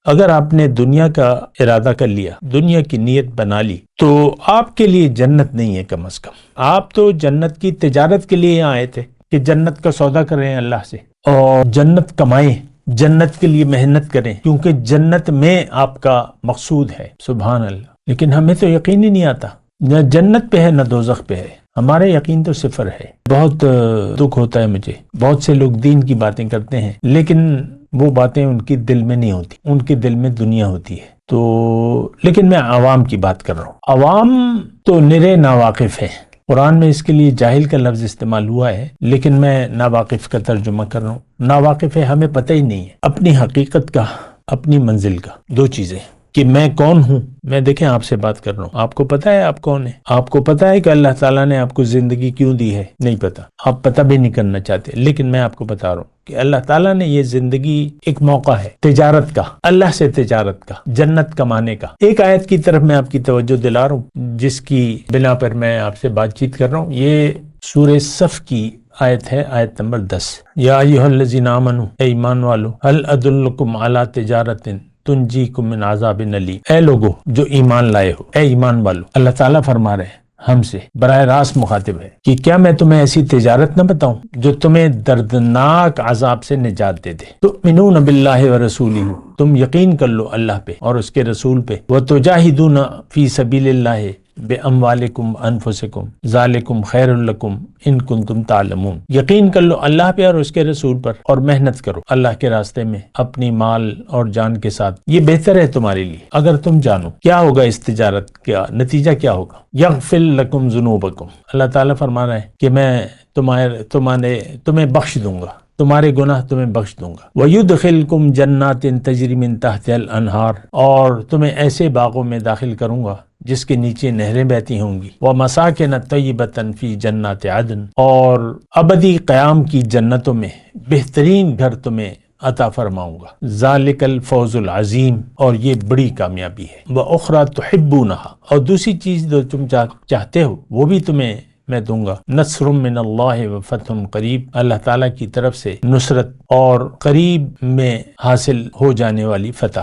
اگر آپ نے دنیا کا ارادہ کر لیا، دنیا کی نیت بنا لی، تو آپ کے لیے جنت نہیں ہے. کم از کم آپ تو جنت کی تجارت کے لیے آئے تھے کہ جنت کا سودا کریں اللہ سے اور جنت کمائیں، جنت کے لیے محنت کریں، کیونکہ جنت میں آپ کا مقصود ہے. سبحان اللہ. لیکن ہمیں تو یقین ہی نہیں آتا، نہ جنت پہ ہے نہ دوزخ پہ ہے. ہمارے یقین تو صفر ہے. بہت دکھ ہوتا ہے مجھے. بہت سے لوگ دین کی باتیں کرتے ہیں لیکن وہ باتیں ان کی دل میں نہیں ہوتی، ان کے دل میں دنیا ہوتی ہے. تو لیکن میں عوام کی بات کر رہا ہوں. عوام تو نرے ناواقف ہے. قرآن میں اس کے لیے جاہل کا لفظ استعمال ہوا ہے، لیکن میں ناواقف کا ترجمہ کر رہا ہوں. ناواقف ہے، ہمیں پتہ ہی نہیں ہے اپنی حقیقت کا، اپنی منزل کا. دو چیزیں کہ میں کون ہوں. میں دیکھیں آپ سے بات کر رہا ہوں، آپ کو پتا ہے آپ کون ہیں؟ آپ کو پتا ہے کہ اللہ تعالیٰ نے آپ کو زندگی کیوں دی ہے؟ نہیں پتا. آپ پتہ بھی نہیں کرنا چاہتے، لیکن میں آپ کو بتا رہا ہوں کہ اللہ تعالیٰ نے یہ زندگی ایک موقع ہے تجارت کا، اللہ سے تجارت کا، جنت کمانے کا. ایک آیت کی طرف میں آپ کی توجہ دلا رہا ہوں جس کی بنا پر میں آپ سے بات چیت کر رہا ہوں. یہ سورہ صف کی آیت ہے، آیت نمبر 10. یا ایھا الذین آمنوا، اے ایمان والو، هل ادلکم علی تجارت تنجیکم من عذاب الیم. اے لوگو جو ایمان لائے ہو، اے ایمان والو، اللہ تعالیٰ فرما رہے ہیں ہم سے، براہ راست مخاطب ہے کہ کیا میں تمہیں ایسی تجارت نہ بتاؤں جو تمہیں دردناک عذاب سے نجات دے دے. تؤمنون باللہ ورسولہ، تم یقین کر لو اللہ پہ اور اس کے رسول پہ. وتجاہدون فی سبیل اللہ باموالکم انفسکم ذالکم خیر لکم ان کنتم تعلمون. یقین کر لو اللہ پہ اور اس کے رسول پر اور محنت کرو اللہ کے راستے میں اپنی مال اور جان کے ساتھ. یہ بہتر ہے تمہارے لیے اگر تم جانو. کیا ہوگا اس تجارت کا نتیجہ؟ کیا ہوگا؟ یغفر لکم ذنوبکم. اللہ تعالیٰ فرما رہا ہے کہ میں تمہیں بخش دوں گا، تمہارے گناہ تمہیں بخش دوں گا. وَيُدْخِلْكُمْ جَنَّاتٍ تَجْرِي مِن تَحْتِهَا الْأَنْهَارُ، اور تمہیں ایسے باغوں میں داخل کروں گا جس کے نیچے نہریں بہتی ہوں گی. وَمَسَاكِنَ طَيِّبَةً فِي جَنَّاتِ عَدْنٍ، اور ابدی قیام کی جنتوں میں بہترین گھر تمہیں عطا فرماؤں گا. ذَلِكَ الْفَوْزُ الْعَظِيمُ، اور یہ بڑی کامیابی ہے. وَأُخْرَى تُحِبُّونَهَا، اور دوسری چیز جو تم چاہتے ہو وہ بھی تمہیں میں دوں گا. نصر من اللہ وفتح قریب، اللہ تعالیٰ کی طرف سے نصرت اور قریب میں حاصل ہو جانے والی فتح.